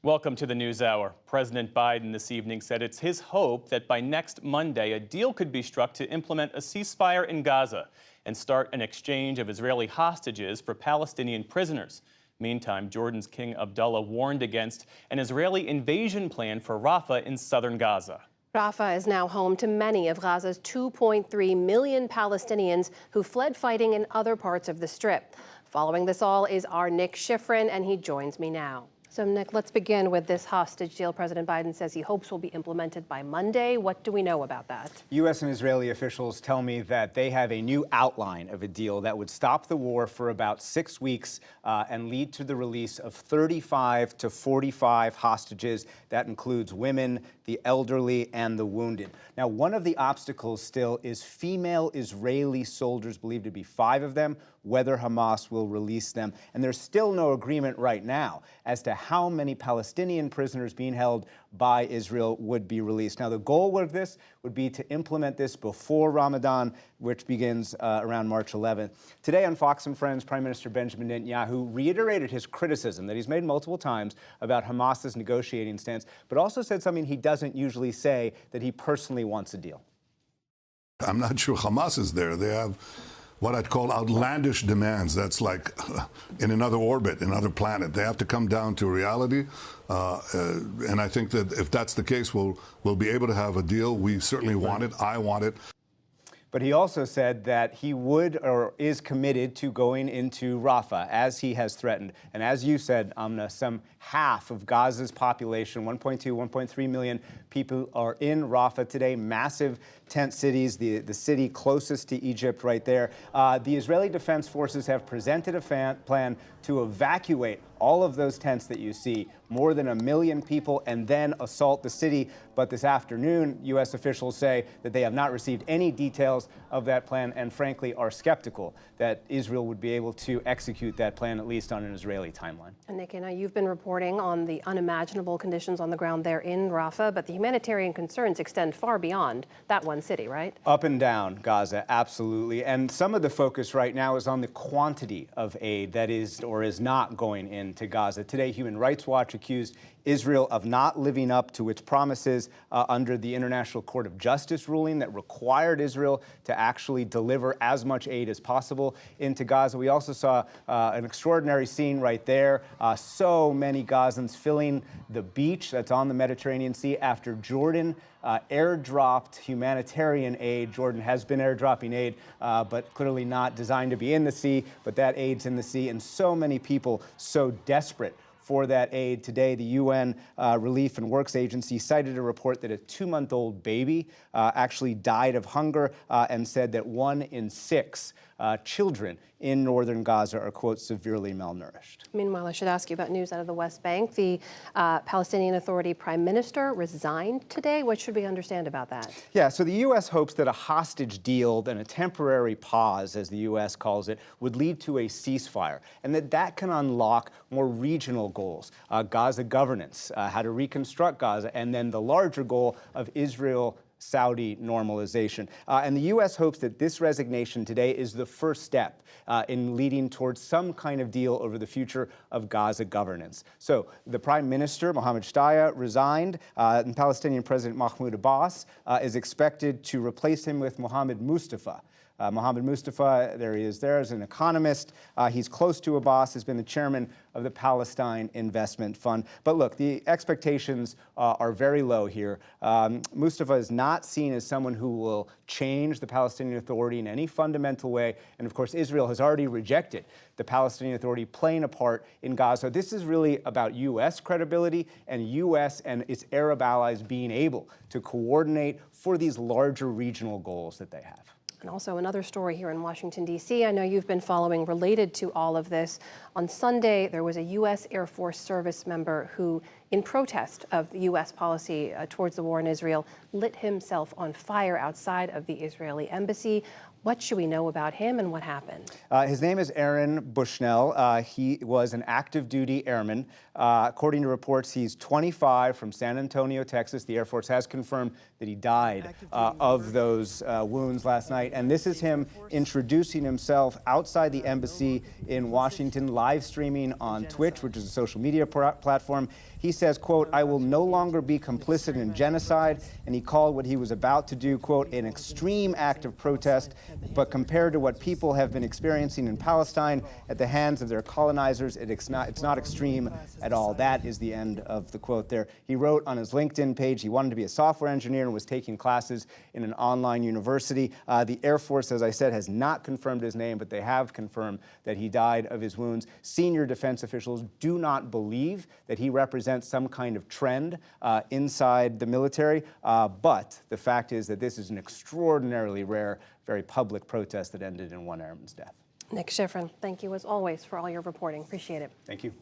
Welcome to the NewsHour. President Biden this evening said it's his hope that by next Monday, a deal could be struck to implement a ceasefire in Gaza and start an exchange of Israeli hostages for Palestinian prisoners. Meantime, Jordan's King Abdullah warned against an Israeli invasion plan for Rafah in southern Gaza. Rafah is now home to many of Gaza's 2.3 million Palestinians who fled fighting in other parts of the Strip. Following this all is our Nick Schifrin, and he joins me now. So, Nick, let's begin with this hostage deal. President Biden says he hopes will be implemented by Monday. What do we know about that? U.S. and Israeli officials tell me that they have a new outline of a deal that would stop the war for about 6 weeks and lead to the release of 35 to 45 hostages. That includes women, the elderly, and the wounded. Now, one of the obstacles still is female Israeli soldiers, believed to be 5 of them, whether Hamas will release them. And there's still no agreement right now as to how many Palestinian prisoners being held by Israel would be released. Now, the goal of this would be to implement this before Ramadan, which begins around March 11th. Today on Fox and Friends, Prime Minister Benjamin Netanyahu reiterated his criticism that he's made multiple times about Hamas's negotiating stance, but also said something he doesn't usually say, that he personally wants a deal. I'm not sure Hamas is there. They have what I'd call outlandish demands. That's like in another orbit, another planet. They have to come down to reality. And I think that if that's the case, we'll be able to have a deal. We certainly want it. I want it. But he also said that he would or is committed to going into Rafah, as he has threatened. And as you said, Amna, some half of Gaza's population, 1.2, 1.3 million people, are in Rafah today. Massive tent cities, the city closest to Egypt right there. The Israeli Defense Forces have presented a plan to evacuate all of those tents that you see, more than 1 million people, and then assault the city. But this afternoon, U.S. officials say that they have not received any details of that plan and frankly are skeptical that Israel would be able to execute that plan, at least on an Israeli timeline. And Nick, you've been reporting on the unimaginable conditions on the ground there in Rafah, but the humanitarian concerns extend far beyond that one city, right? Up and down Gaza, absolutely. And some of the focus right now is on the quantity of aid that is or is not going into Gaza. Today, Human Rights Watch accused Israel of not living up to its promises under the International Court of Justice ruling that required Israel to actually deliver as much aid as possible into Gaza. We also saw an extraordinary scene right there. So many Gazans filling the beach that's on the Mediterranean Sea after Jordan airdropped humanitarian aid. Jordan has been airdropping aid, but clearly not designed to be in the sea, but that aid's in the sea, and so many people so desperate for that aid. Today, the UN Relief and Works Agency cited a report that a 2-month-old baby actually died of hunger and said that 1 in 6 children in northern Gaza are, quote, severely malnourished. Meanwhile, I should ask you about news out of the West Bank. The Palestinian Authority Prime Minister resigned today. What should we understand about that? Yeah, so the U.S. hopes that a hostage deal, then a temporary pause, as the U.S. calls it, would lead to a ceasefire, and that can unlock more regional goals. Gaza governance, how to reconstruct Gaza, and then the larger goal of Israel-Saudi normalization. And the U.S. hopes that this resignation today is the first step in leading towards some kind of deal over the future of Gaza governance. So the Prime Minister, Mohammed Shtayyeh, resigned, and Palestinian President Mahmoud Abbas is expected to replace him with Mohammed Mustafa. Mohammed Mustafa, there he is there, is an economist. He's close to Abbas, has been the chairman of the Palestine Investment Fund. But look, the expectations are very low here. Mustafa is not seen as someone who will change the Palestinian Authority in any fundamental way. And of course, Israel has already rejected the Palestinian Authority playing a part in Gaza. This is really about U.S. credibility and U.S. and its Arab allies being able to coordinate for these larger regional goals that they have. And also another story here in Washington, D.C. I know you've been following related to all of this. On Sunday, there was a U.S. Air Force service member who, in protest of the U.S. policy towards the war in Israel, lit himself on fire outside of the Israeli embassy. What should we know about him and what happened? His name is Aaron Bushnell. He was an active duty airman. According to reports, he's 25 from San Antonio, Texas. The Air Force has confirmed that he died of those wounds last night. And this is him introducing himself outside the embassy in Washington, live streaming on Twitch, which is a social media platform. He says, quote, "I will no longer be complicit in genocide," and he called what he was about to do, quote, "an extreme act of protest, but compared to what people have been experiencing in Palestine at the hands of their colonizers, it's not extreme at all." That is the end of the quote there. He wrote on his LinkedIn page he wanted to be a software engineer and was taking classes in an online university. The Air Force, as I said, has not confirmed his name, but they have confirmed that he died of his wounds. Senior defense officials do not believe that he represents some kind of trend inside the military, but the fact is that this is an extraordinarily rare, very public protest that ended in one airman's death. Nick Schifrin, thank you as always for all your reporting. Appreciate it. Thank you.